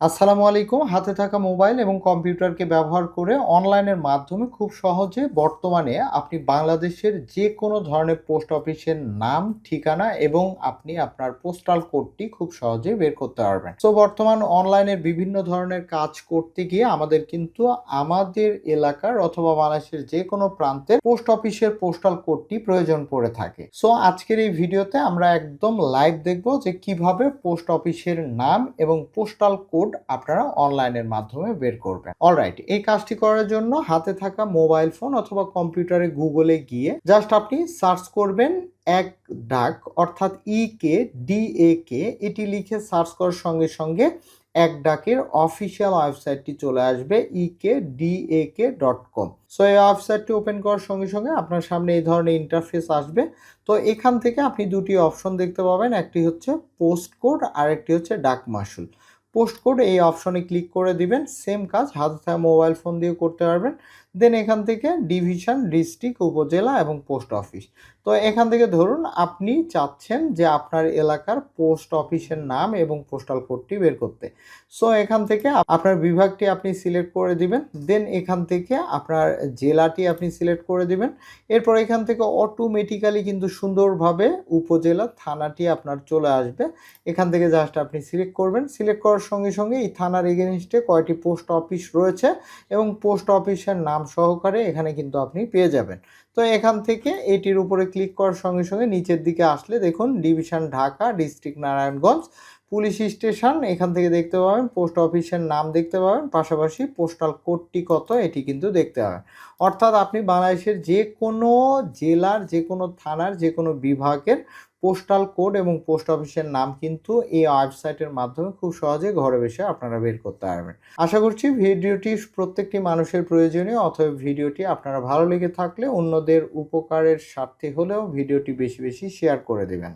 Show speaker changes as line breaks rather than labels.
আসসালামু আলাইকুম। হাতে থাকা মোবাইল এবং কম্পিউটারকে ব্যবহার করে অনলাইনের মাধ্যমে খুব সহজে বর্তমানে আপনি বাংলাদেশের যেকোনো ধরনের পোস্ট অফিসের নাম, ঠিকানা এবং আপনি আপনার পোস্টাল কোডটি খুব সহজেই বের করতে পারবেন। সো বর্তমান অনলাইনের বিভিন্ন ধরনের কাজ করতে গিয়ে আমাদের কিন্তু আমাদের এলাকার অথবা বাংলাদেশের যেকোনো প্রান্তের পোস্ট অফিসের পোস্টাল কোডটি প্রয়োজন পড়ে থাকে। সো আজকের এই ভিডিওতে আমরা একদম লাইভ দেখব যে কিভাবে পোস্ট অফিসের নাম এবং পোস্টাল কোড আপনারা অনলাইনের মাধ্যমে বের করবেন। অলরাইট, এই কাজটি করার জন্য হাতে থাকা মোবাইল ফোন অথবা কম্পিউটারে গুগলে গিয়ে জাস্ট আপনি সার্চ করবেন এক ডাক, অর্থাৎ EKDAK, এটি লিখে সার্চ করার সঙ্গে সঙ্গে এক ডাকের অফিসিয়াল ওয়েবসাইটটি চলে আসবে ekdak.com। সো এই ওয়েবসাইটটি ওপেন করার সঙ্গে সঙ্গে আপনার সামনে এই ধরনের ইন্টারফেস আসবে। তো এখান থেকে আপনি দুটি অপশন দেখতে পাবেন, একটি হচ্ছে পোস্ট কোড আর একটি হচ্ছে ডাক মাশুল। পোস্ট কোড এই অপশনে ক্লিক করে দিবেন, সেম কাজ হাতে থাকা মোবাইল ফোন দিয়ে করতে পারবেন। দেন এখান থেকে ডিভিশন, ডিস্ট্রিক্ট, উপজেলা এবং পোস্ট অফিস। তো এখান থেকে ধরুন আপনি চাচ্ছেন যে আপনার এলাকার পোস্ট অফিসের নাম এবং পোস্টাল কোডটি বের করতে। সো এখান থেকে আপনার বিভাগটি আপনি সিলেক্ট করে দিবেন। দেন এখান থেকে আপনার জেলাটি আপনি সিলেক্ট করে দিবেন। এরপর এখান থেকে অটোমেটিক্যালি কিন্তু সুন্দরভাবে উপজেলা, থানাটি আপনার চলে আসবে। এখান থেকে জাস্ট আপনি সিলেক্ট করবেন। সিলেক্ট করার সঙ্গে সঙ্গে এই থানার এগেইনস্টে কয়টি পোস্ট অফিস রয়েছে এবং পোস্ট অফিসের নাম সহকারে এখানে কিন্তু আপনি পেয়ে যাবেন। তো এখান থেকে এটির উপরে ক্লিক করার সঙ্গে সঙ্গে নিচের দিকে আসলে দেখুন division Dhaka, district Narayanganj, police station এখান থেকে দেখতে পাবেন, পোস্ট অফিসের নাম দেখতে পাবেন, পাশাপাশি পোস্টাল কোডটি কত এটি কিন্তু দেখতে পাবেন। অর্থাৎ আপনি বাংলাদেশের যে কোনো জেলার, যে কোনো থানার, যে কোনো বিভাগের পোস্টাল কোড এবং পোস্ট অফিসের নাম কিন্তু এই ওয়েবসাইটের মাধ্যমে খুব সহজে ঘরে বসে আপনারা বের করতে পারবেন। আশা করছি ভিডিওটি প্রত্যেকটি মানুষের প্রয়োজনীয়। অতএব ভিডিওটি আপনারা ভালো লেগে থাকলে অন্যদের উপকারের স্বার্থে হলেও ভিডিওটি বেশি বেশি শেয়ার করে দেবেন।